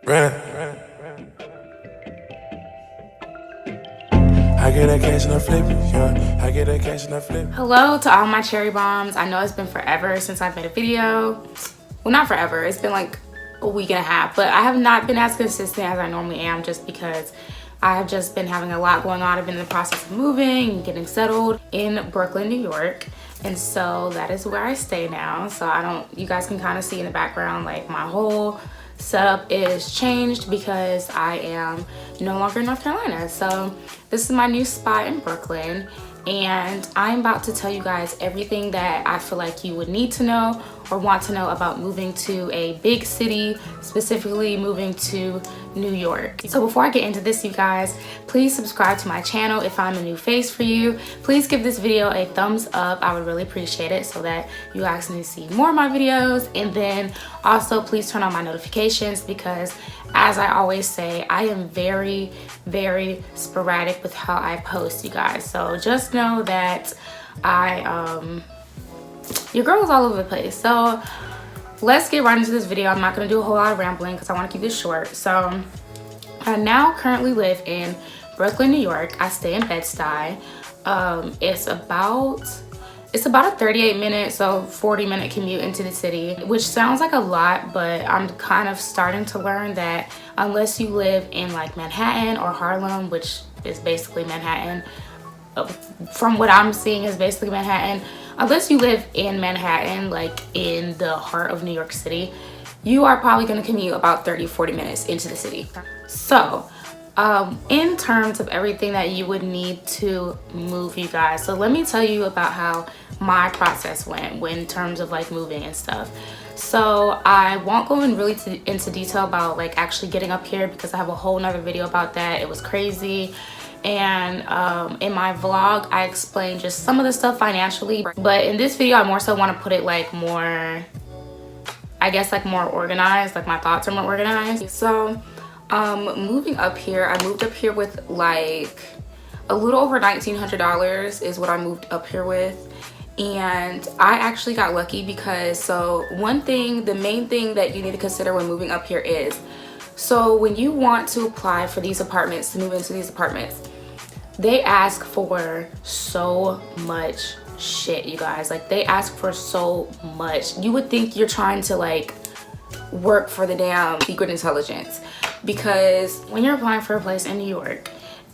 I get that cash and I flip it, yeah. I get that cash and I flip it. Hello to all my cherry bombs. I know it's been forever since I've made a video. Well, not forever. It's been like a week and a half, but I have not been as consistent as I normally am just because I have just been having a lot going on. I've been in the process of moving and getting settled in Brooklyn, New York. And so that is where I stay now. So you guys can kind of see in the background, like my whole setup is changed because I am no longer in North Carolina. So this is my new spot in Brooklyn, and I'm about to tell you guys everything that I feel like you would need to know or want to know about moving to a big city, specifically moving to New York. So before I get into this, you guys, please subscribe to my channel if I'm a new face for you. Please give this video a thumbs up. I would really appreciate it so that you guys can see more of my videos. And then also please turn on my notifications because, as I always say, I am very, very sporadic with how I post, you guys. So just know that your girl is all over the place. So let's get right into this video. I'm not gonna do a whole lot of rambling because I want to keep this short. So I now currently live in Brooklyn, New York. I stay in Bed-Stuy. It's about a 38-minute, so 40-minute commute into the city, which sounds like a lot, but I'm kind of starting to learn that unless you live in like Manhattan or Harlem, which is basically Manhattan, from what I'm seeing is basically Manhattan, unless you live in Manhattan, like in the heart of New York City, you are probably going to commute about 30-40 minutes into the city. So in terms of everything that you would need to move, you guys, so let me tell you about how my process went in terms of like moving and stuff. So I won't go into detail about like actually getting up here because I have a whole nother video about that. It was crazy. And in my vlog I explained just some of the stuff financially, but in this video I more so want to put it like more, I guess, like more organized, like my thoughts are more organized. So moving up here, I moved up here with like a little over $1,900 is what I moved up here with. And I actually got lucky because, so the main thing that you need to consider when moving up here is, so when you want to apply for these apartments, to move into these apartments, they ask for so much shit, you guys. Like, they ask for so much. You would think you're trying to like work for the damn secret intelligence, because when you're applying for a place in New York,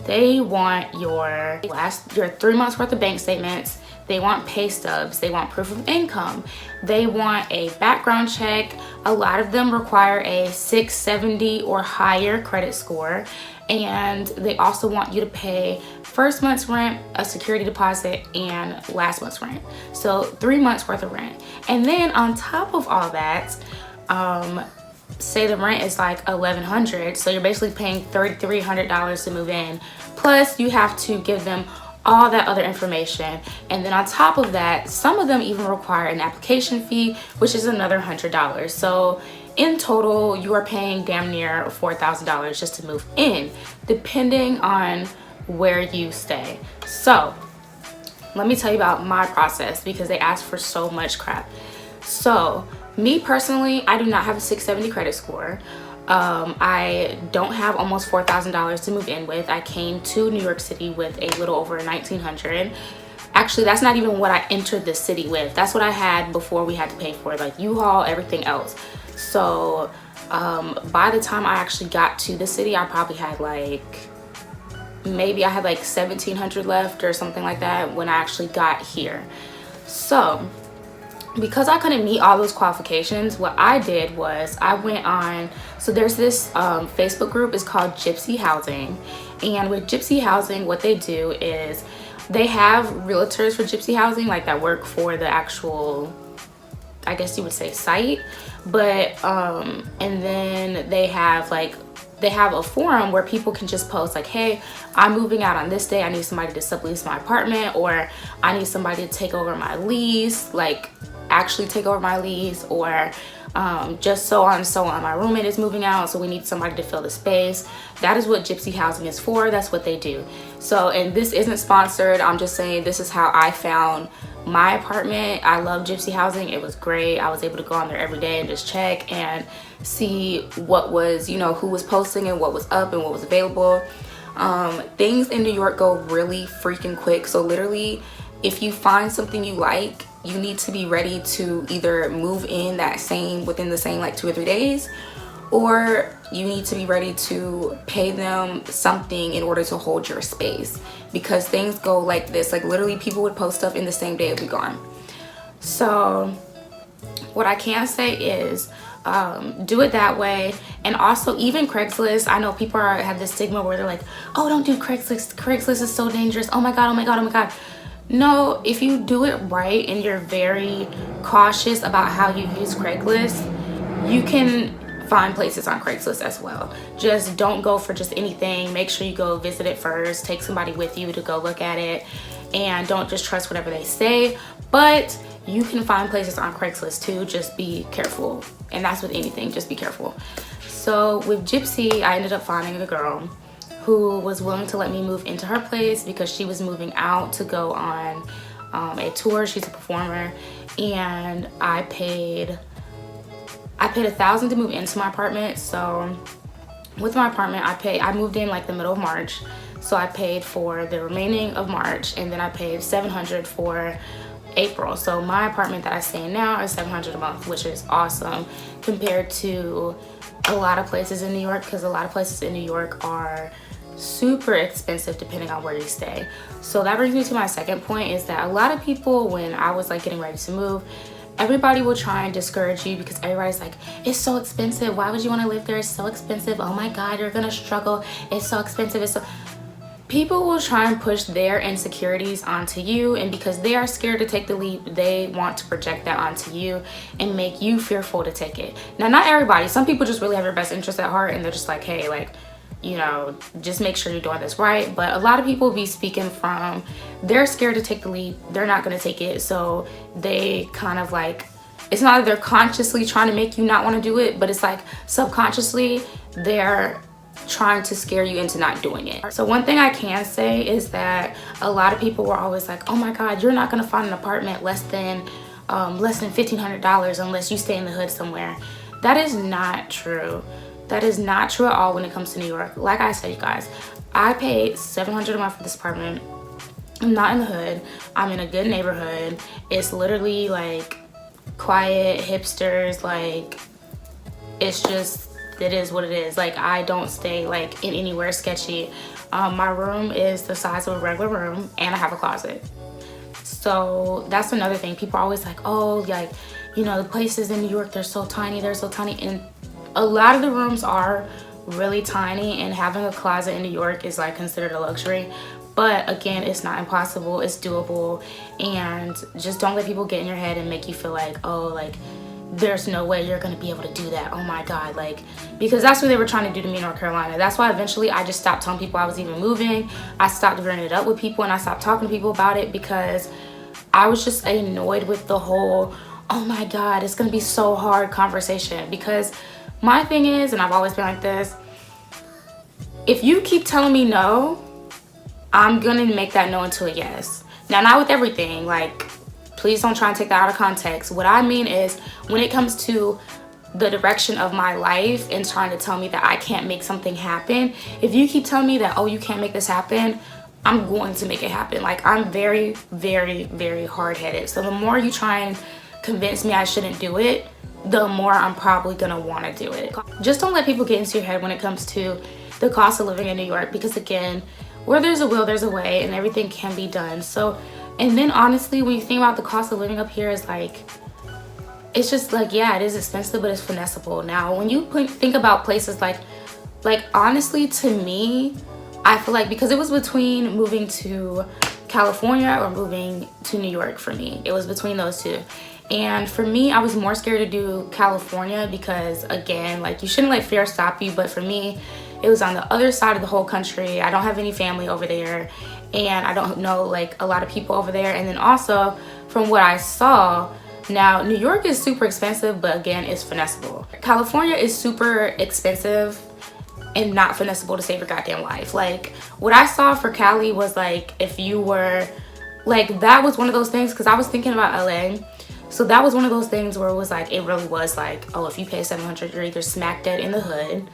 they want your 3 months worth of bank statements. They want pay stubs, they want proof of income, they want a background check. A lot of them require a 670 or higher credit score, and they also want you to pay first month's rent, a security deposit, and last month's rent. So 3 months worth of rent. And then on top of all that, say the rent is like $1,100, so you're basically paying $3,300 to move in, plus you have to give them all that other information. And then on top of that, some of them even require an application fee, which is another $100. So in total, you are paying damn near $4,000 just to move in, depending on where you stay. So let me tell you about my process because they ask for so much crap. So me personally, I do not have a 670 credit score. I don't have almost $4,000 to move in with. I came to New York City with a little over $1,900. Actually, that's not even what I entered the city with. That's what I had before we had to pay for like U-Haul, everything else. So by the time I actually got to the city, I probably had like, maybe I had like $1,700 left or something like that when I actually got here. So because I couldn't meet all those qualifications, what I did was I went on, so there's this Facebook group, it's called Gypsy Housing. And with Gypsy Housing, what they do is they have realtors for Gypsy Housing, like that work for the actual, I guess you would say, site. But and then they have a forum where people can just post like, hey, I'm moving out on this day, I need somebody to sublease my apartment, or I need somebody to take over my lease, like actually take over my lease, or just so on and so on. My roommate is moving out, so we need somebody to fill the space. That is what Gypsy Housing is for. That's what they do. So, and this isn't sponsored, I'm just saying this is how I found my apartment, I love Gypsy housing. It was great. I was able to go on there every day and just check and see what was, you know, who was posting and what was up and what was available. Things in New York go really freaking quick. So literally, if you find something you like, you need to be ready to either move in within the same like 2 or 3 days, or you need to be ready to pay them something in order to hold your space, because things go like this. Like literally, people would post stuff in the same day it would be gone. So what I can say is do it that way. And also, even Craigslist, I know people have this stigma where they're like, oh, don't do Craigslist. Craigslist is so dangerous. Oh my god, oh my god, oh my god. No, if you do it right and you're very cautious about how you use Craigslist, you can find places on Craigslist as well. Just don't go for just anything. Make sure you go visit it first. Take somebody with you to go look at it, and don't just trust whatever they say. But you can find places on Craigslist too. Just be careful. And that's with anything, just be careful. So with Gypsy, I ended up finding a girl who was willing to let me move into her place because she was moving out to go on a tour. She's a performer, and I paid $1,000 to move into my apartment. So with my apartment, I moved in like the middle of March, so I paid for the remaining of March, and then I paid $700 for April. So my apartment that I stay in now is $700 a month, which is awesome compared to a lot of places in New York, because a lot of places in New York are super expensive depending on where you stay. So that brings me to my second point, is that a lot of people, when I was like getting ready to move, everybody will try and discourage you because everybody's like, it's so expensive, why would you want to live there, it's so expensive, oh my god, you're gonna struggle, it's so expensive, it's so... People will try and push their insecurities onto you, and because they are scared to take the leap, they want to project that onto you and make you fearful to take it. Now, not everybody, some people just really have your best interest at heart, and they're just like, hey, like, you know, just make sure you're doing this right. But a lot of people be speaking from, they're scared to take the leap, they're not going to take it, so they kind of like, it's not that they're consciously trying to make you not want to do it, but it's like subconsciously they're trying to scare you into not doing it. So one thing I can say is that a lot of people were always like, oh my god, you're not going to find an apartment less than $1,500 unless you stay in the hood somewhere. That is not true. That is not true at all when it comes to New York. Like I said, you guys, I paid $700 a month for this apartment. I'm not in the hood. I'm in a good neighborhood. It's literally like quiet, hipsters, like it's just, it is what it is. Like I don't stay like in anywhere sketchy. My room is the size of a regular room, and I have a closet. So that's another thing. People are always like, oh, like, you know, the places in New York, they're so tiny, and a lot of the rooms are really tiny, and having a closet in New York is like considered a luxury. But again, it's not impossible, it's doable. And just don't let people get in your head and make you feel like, oh, like there's no way you're gonna be able to do that, oh my god, like, because that's what they were trying to do to me in North Carolina. That's why eventually I just stopped telling people I was even moving. I stopped bringing it up with people, and I stopped talking to people about it because I was just annoyed with the whole, oh my god, it's gonna be so hard conversation. Because my thing is, and I've always been like this, if you keep telling me no, I'm gonna make that no into a yes. Now, not with everything, like, please don't try and take that out of context. What I mean is, when it comes to the direction of my life and trying to tell me that I can't make something happen, if you keep telling me that, oh, you can't make this happen, I'm going to make it happen. Like, I'm very, very, very hard-headed. So the more you try and convince me I shouldn't do it, the more I'm probably gonna want to do it. Just don't let people get into your head when it comes to the cost of living in New York, because again, where there's a will, there's a way, and everything can be done. So, and then honestly, when you think about the cost of living up here, is like, it's just like, yeah, it is expensive, but it's finessable. Now, when you think about places like honestly, to me, I feel like, because it was between moving to California or moving to New York for me. It was between those two. And for me, I was more scared to do California because, again, like, you shouldn't let fear stop you, but for me, it was on the other side of the whole country. I don't have any family over there, and I don't know like a lot of people over there. And then also, from what I saw, now New York is super expensive, but again, it's finessable. California is super expensive and not finessable to save your goddamn life. Like, what I saw for Cali was like, if you were like that was one of those things, because I was thinking about LA. So that was one of those things where it was like, it really was like, oh, if you pay $700, you're either smack dead in the hood,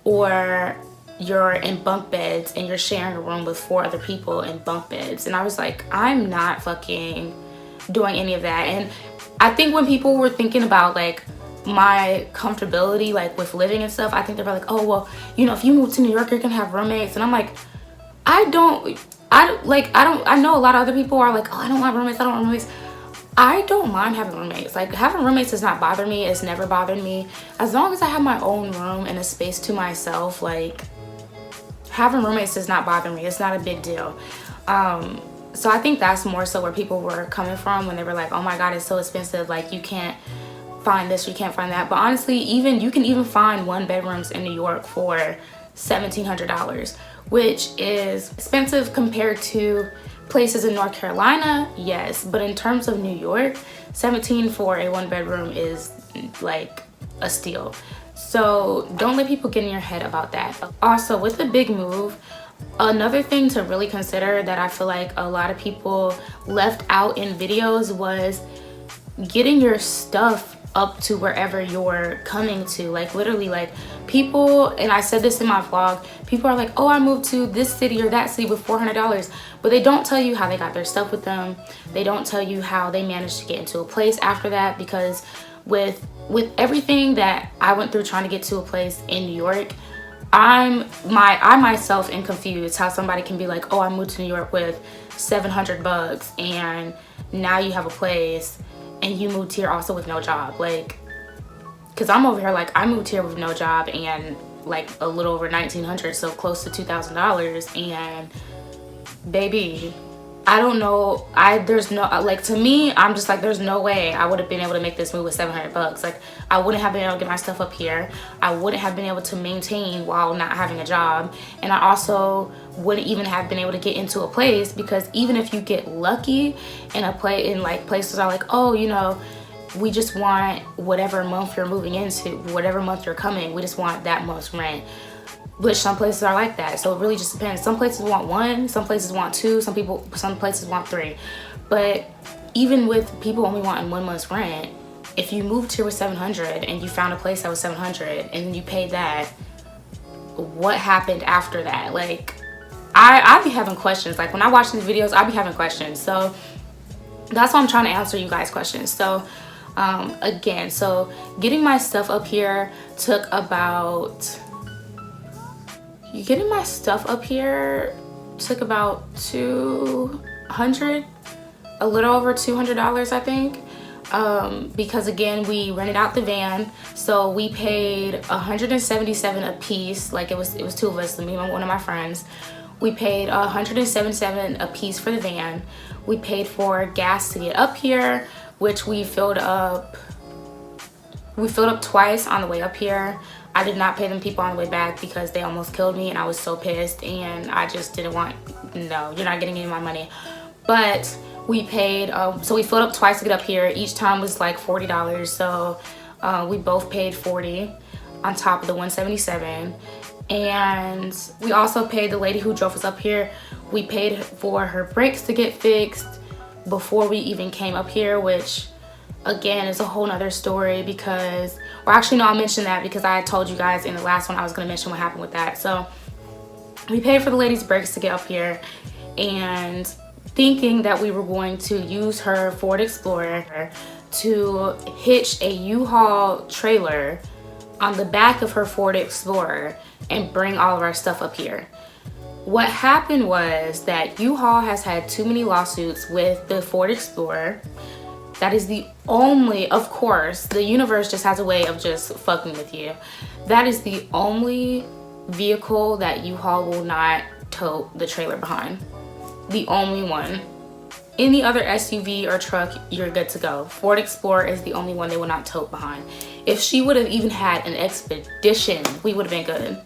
or you're in bunk beds and you're sharing a room with 4 other people in bunk beds. And I was like, I'm not fucking doing any of that. And I think when people were thinking about like my comfortability, like with living and stuff, I think they were like, oh, well, you know, if you move to New York, you're gonna have roommates. And I'm like, I know a lot of other people are like, oh, I don't want roommates, I don't want roommates. I don't mind having roommates. Like, having roommates does not bother me. It's never bothered me. As long as I have my own room and a space to myself, like, having roommates does not bother me. It's not a big deal. So I think that's more so where people were coming from when they were like, oh my God, it's so expensive. Like, you can't find this, you can't find that. But honestly, you can even find 1-bedrooms in New York for $1,700, which is expensive compared to places in North Carolina, yes, but in terms of New York, 17 for a 1-bedroom is like a steal. So don't let people get in your head about that. Also, with the big move, another thing to really consider that I feel like a lot of people left out in videos was getting your stuff up to wherever you're coming to. Like, literally, like, people, and I said this in my vlog, people are like, oh, I moved to this city or that city with $400, but they don't tell you how they got their stuff with them. They don't tell you how they managed to get into a place after that, because with everything that I went through trying to get to a place in New York, I myself am confused how somebody can be like, oh, I moved to New York with $700 and now you have a place, and you moved here also with no job. Like, because I'm over here like, I moved here with no job and like a little over $1,900, so close to $2,000, and baby, I don't know, there's no, like, to me, I'm just like, there's no way I would have been able to make this move with $700. Like, I wouldn't have been able to get my stuff up here. I wouldn't have been able to maintain while not having a job, and I also wouldn't even have been able to get into a place, because even if you get lucky in like places are like, oh, you know, we just want whatever month you're moving into, whatever month you're coming, we just want that month's rent. Which some places are like that. So it really just depends. Some places want 1, some places want 2, some places want 3. But even with people only wanting 1 month's rent, if you moved here with $700 and you found a place that was $700 and then you paid that, what happened after that? Like, I be having questions. Like, when I watch these videos, I be having questions. So that's why I'm trying to answer you guys' questions. So again, so getting my stuff up here took about, getting my stuff up here took about $200, a little over $200, I think. Because again, we rented out the van, so we paid $177 a piece. Like, it was 2 of us, me and one of my friends. We paid $177 a piece for the van. We paid for gas to get up here, which we filled up twice on the way up here. I did not pay them people on the way back because they almost killed me, and I was so pissed, and I just didn't want, no, you're not getting any of my money. But we paid, so we filled up twice to get up here. Each time was like $40, so we both paid $40 on top of the $177. And we also paid the lady who drove us up here, we paid for her brakes to get fixed before we even came up here, which again is a whole nother story, because, or actually no, I'll mention that because I told you guys in the last one I was going to mention what happened with that. So we paid for the lady's brakes to get up here, and thinking that we were going to use her Ford Explorer to hitch a U-Haul trailer on the back of her Ford Explorer and bring all of our stuff up here. What happened was that U-Haul has had too many lawsuits with the Ford Explorer. That is the only, of course, the universe just has a way of just fucking with you. That is the only vehicle that U-Haul will not tow the trailer behind. The only one. Any other SUV or truck, you're good to go. Ford Explorer is the only one they will not tote behind. If she would have even had an Expedition, we would have been good.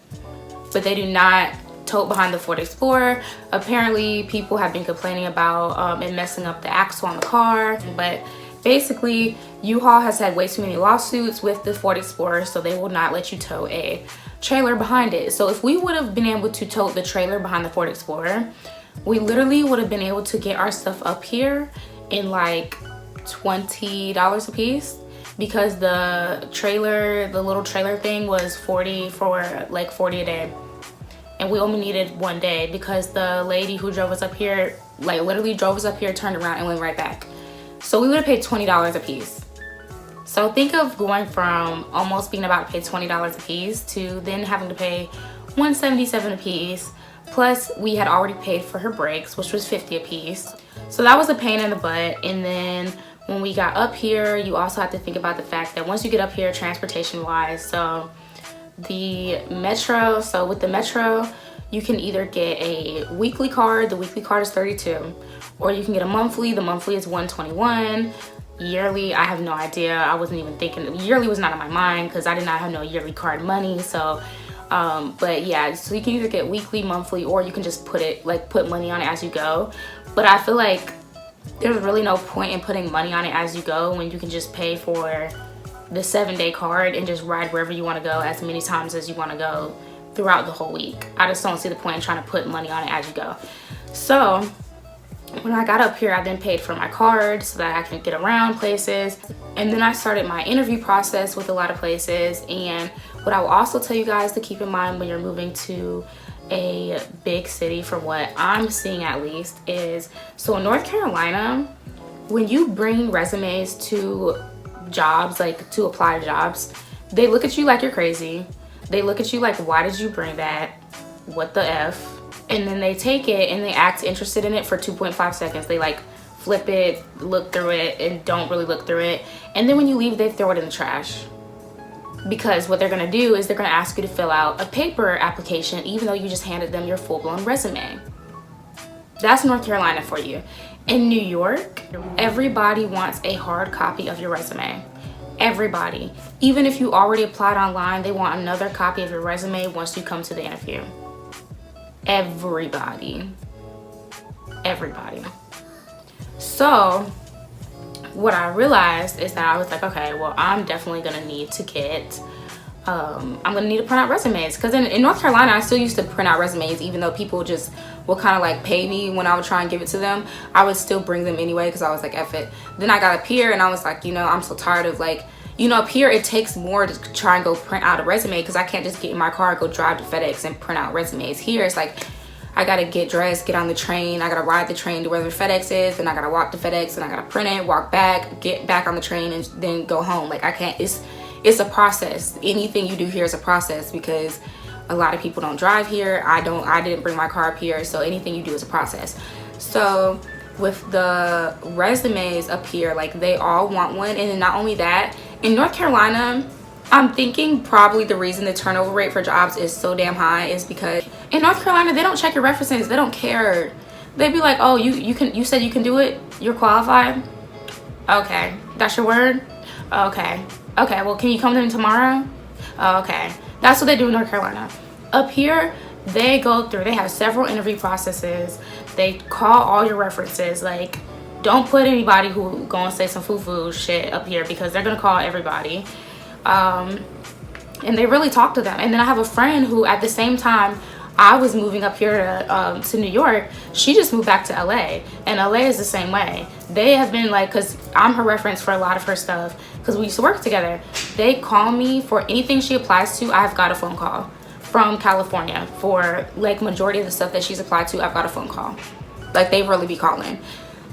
But they do not tote behind the Ford Explorer. Apparently, people have been complaining about it messing up the axle on the car. But basically, U-Haul has had way too many lawsuits with the Ford Explorer, so they will not let you tow a trailer behind it. So if we would have been able to tote the trailer behind the Ford Explorer, we literally would have been able to get our stuff up here in like $20 a piece, because the little trailer thing was 40 for like 40 a day, and we only needed 1 day because the lady who drove us up here like literally drove us up here, turned around and went right back. So we would have paid $20 a piece. So think of going from almost being about to pay $20 a piece to then having to pay $177 a piece. Plus we had already paid for her brakes, which was $50 a piece. So that was a pain in the butt. And then when we got up here, you also have to think about the fact that once you get up here, transportation wise, so the metro, so with the metro, you can either get a weekly card, the weekly card is $32, or you can get a monthly, the monthly is $121. Yearly, I have no idea. I wasn't even thinking, yearly was not on my mind because I did not have no yearly card money. So but yeah, so you can either get weekly, monthly, or you can just put money on it as you go. But I feel like there's really no point in putting money on it as you go when you can just pay for the 7-day card and just ride wherever you want to go as many times as you want to go throughout the whole week. I just don't see the point in trying to put money on it as you go. So when I got up here, I then paid for my card so that I can get around places. And then I started my interview process with a lot of places. And what I will also tell you guys to keep in mind when you're moving to a big city, from what I'm seeing at least, is so in North Carolina, when you bring resumes to jobs, like to apply to jobs, they look at you like you're crazy. They look at you like, why did you bring that? What the F? And then they take it and they act interested in it for 2.5 seconds. They like flip it, look through it, and don't really look through it. And then when you leave, they throw it in the trash. Because what they're gonna do is they're gonna ask you to fill out a paper application even though you just handed them your full-blown resume. That's North Carolina for you. In New York, everybody wants a hard copy of your resume. Everybody. Even if you already applied online, they want another copy of your resume once you come to the interview. Everybody. So what I realized is that I was like, okay, well, I'm definitely gonna need to get I'm gonna need to print out resumes, because in North Carolina I still used to print out resumes, even though people just will kind of like pay me when I would try and give it to them. I would still bring them anyway because I was like, F it. Then I got up here and I was like, you know, I'm so tired of like, you know, up here it takes more to try and go print out a resume because I can't just get in my car, go drive to FedEx and print out resumes. Here it's like I gotta get dressed, get on the train, I gotta ride the train to where the FedEx is, then I gotta walk to FedEx and I gotta print it, walk back, get back on the train, and then go home. Like I can't, it's a process. Anything you do here is a process because a lot of people don't drive here. I didn't bring my car up here, so anything you do is a process. So with the resumes up here, like they all want one. And then not only that, in North Carolina, I'm thinking probably the reason the turnover rate for jobs is so damn high is because in North Carolina, they don't check your references. They don't care. They'd be like, oh, you said you can do it? You're qualified? Okay, that's your word? Okay, well, can you come in tomorrow? Okay, that's what they do in North Carolina. Up here, they have several interview processes. They call all your references. Like, don't put anybody who gonna say some foo-foo shit up here because they're gonna call everybody. And they really talk to them. And then I have a friend who at the same time I was moving up here to New York, she just moved back to LA, and LA is the same way. They have been like, because I'm her reference for a lot of her stuff because we used to work together. They call me for anything she applies to. I've got a phone call from California for like majority of the stuff that she's applied to. I've got a phone call. Like they really be calling.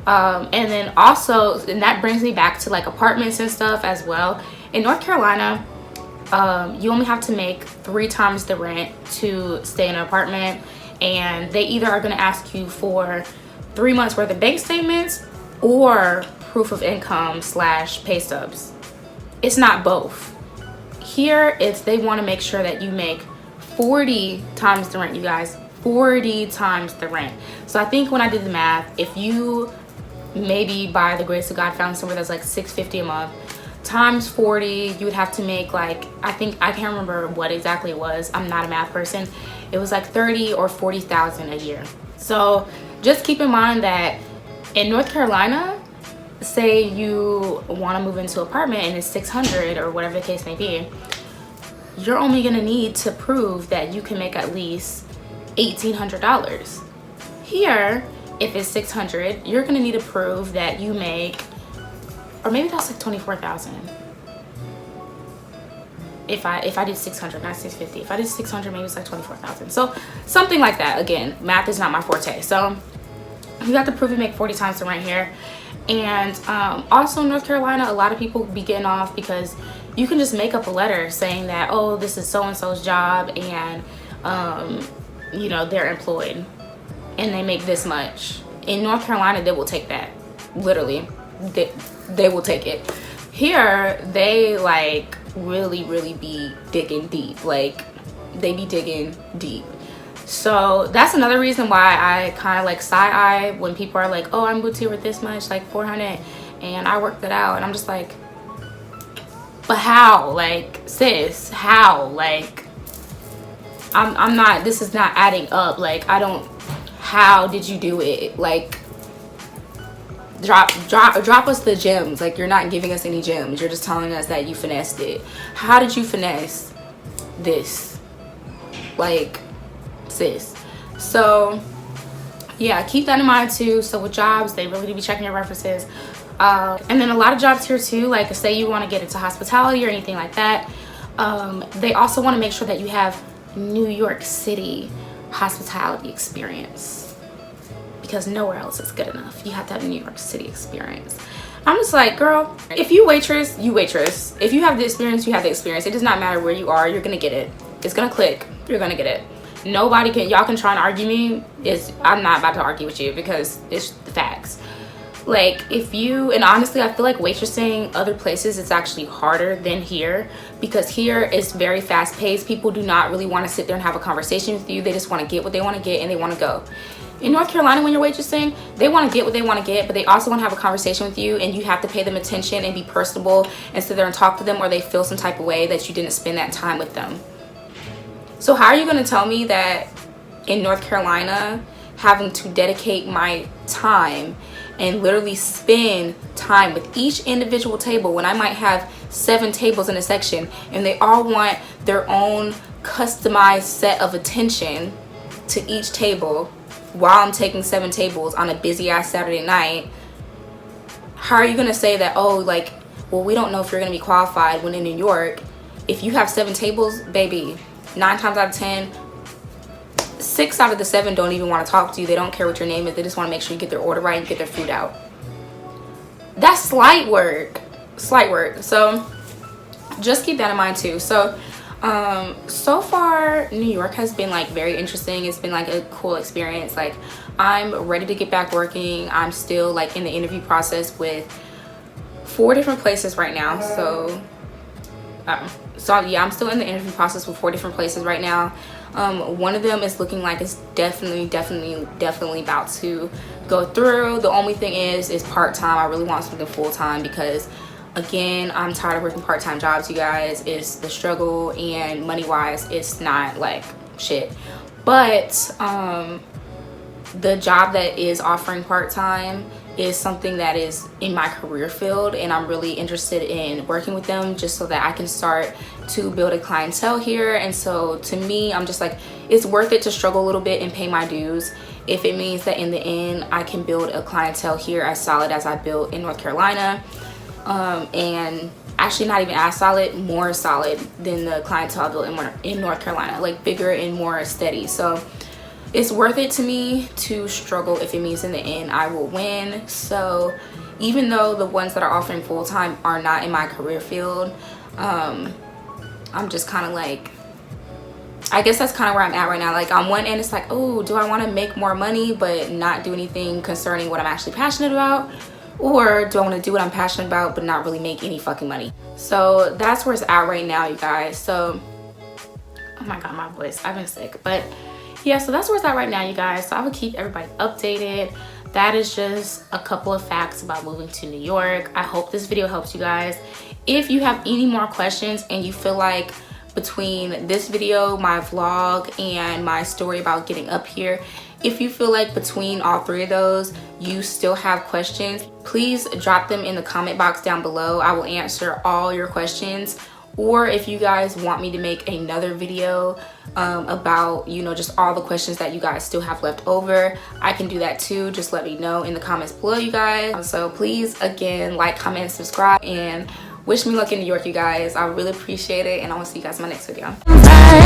And then also, and that brings me back to like apartments and stuff as well. In North Carolina, you only have to make 3 times the rent to stay in an apartment, and they either are going to ask you for 3 months worth of bank statements or proof of income / pay stubs. It's not both. Here, they want to make sure that you make 40 times the rent, you guys. 40 times the rent. So I think when I did the math, if you maybe by the grace of God found somewhere that's like $650 a month, times 40, you would have to make like, I can't remember what exactly it was. I'm not a math person. It was like 30 or 40,000 a year. So just keep in mind that in North Carolina, say you want to move into an apartment and it's 600 or whatever the case may be, you're only going to need to prove that you can make at least $1,800. Here, if it's 600, you're gonna need to prove that you make, or maybe that's like 24,000. If I did 600, not 650. If I did 600, maybe it's like 24,000. So something like that. Again, math is not my forte. So you have to prove you make 40 times the rent here. And also in North Carolina, a lot of people be getting off because you can just make up a letter saying that, oh, this is so-and-so's job, and you know, they're employed and they make this much. In North Carolina, they will take that. Literally, they will take it. Here, they like really be digging deep. Like, they be digging deep. So that's another reason why I kind of like side-eye when people are like, oh, I'm boutique with this much, like 400, and I worked it out. And I'm just like, but how? Like, sis, how? Like, I'm not, this is not adding up. Like, I don't, how did you do it? Like, drop us the gems. Like, you're not giving us any gems. You're just telling us that you finessed it. How did you finesse this? Like, sis. So yeah, keep that in mind too. So with jobs, they really do be checking your references. And then a lot of jobs here too, like say you want to get into hospitality or anything like that, they also want to make sure that you have New York City hospitality experience, because nowhere else is good enough. You have to have New York City experience. I'm just like, girl, if you waitress, you waitress. If you have the experience, you have the experience. It does not matter where you are, you're gonna get it. It's gonna click, you're gonna get it. Nobody can, y'all can try and argue me. I'm not about to argue with you because it's the facts. Like, if you, and honestly, I feel like waitressing other places is actually harder than here, because here is very fast paced. People do not really want to sit there and have a conversation with you. They just want to get what they want to get and they want to go. In North Carolina, when you're waitressing, they want to get what they want to get, but they also want to have a conversation with you, and you have to pay them attention and be personable and sit there and talk to them, or they feel some type of way that you didn't spend that time with them. So how are you going to tell me that in North Carolina, having to dedicate my time and literally spend time with each individual table when I might have 7 tables in a section and they all want their own customized set of attention to each table while I'm taking 7 tables on a busy ass Saturday night? How are you going to say that, oh, like, well, we don't know if you're going to be qualified, when in New York, if you have 7 tables, baby, 9 times out of 10, 6 out of the 7 don't even want to talk to you. They don't care what your name is. They just want to make sure you get their order right and get their food out. That's slight work. Slight work. So just keep that in mind too. So so far New York has been like very interesting. It's been like a cool experience. Like, I'm ready to get back working. I'm still like in the interview process with 4 different places right now. So yeah, I'm still in the interview process with 4 different places right now. One of them is looking like it's definitely about to go through. The only thing is part-time. I really want something full-time because, again, I'm tired of working part-time jobs, you guys. It's the struggle, and money-wise, it's not like shit. But the job that is offering part-time is something that is in my career field, and I'm really interested in working with them just so that I can start to build a clientele here. And so to me, I'm just like, it's worth it to struggle a little bit and pay my dues if it means that in the end I can build a clientele here as solid as I built in North Carolina, and actually not even as solid, more solid than the clientele I built in North Carolina, like bigger and more steady. So it's worth it to me to struggle if it means in the end I will win. So even though the ones that are offering full-time are not in my career field, I'm just kind of like, I guess that's kind of where I'm at right now. Like, on one end, it's like, oh, do I want to make more money but not do anything concerning what I'm actually passionate about? Or do I want to do what I'm passionate about but not really make any fucking money? So that's where it's at right now, you guys. So, oh my God, my voice, I've been sick. But yeah, so that's where it's at right now, you guys. So I will keep everybody updated. That is just a couple of facts about moving to New York. I hope this video helps you guys. If you have any more questions and you feel like between this video, my vlog, and my story about getting up here, if you feel like between all 3 of those you still have questions, please drop them in the comment box down below. I will answer all your questions or if you guys want me to make another video about, you know, just all the questions that you guys still have left over, I can do that too. Just let me know in the comments below, you guys. So please, again, like, comment, and subscribe, and wish me luck in New York, you guys. I really appreciate it, and I will see you guys in my next video. Bye.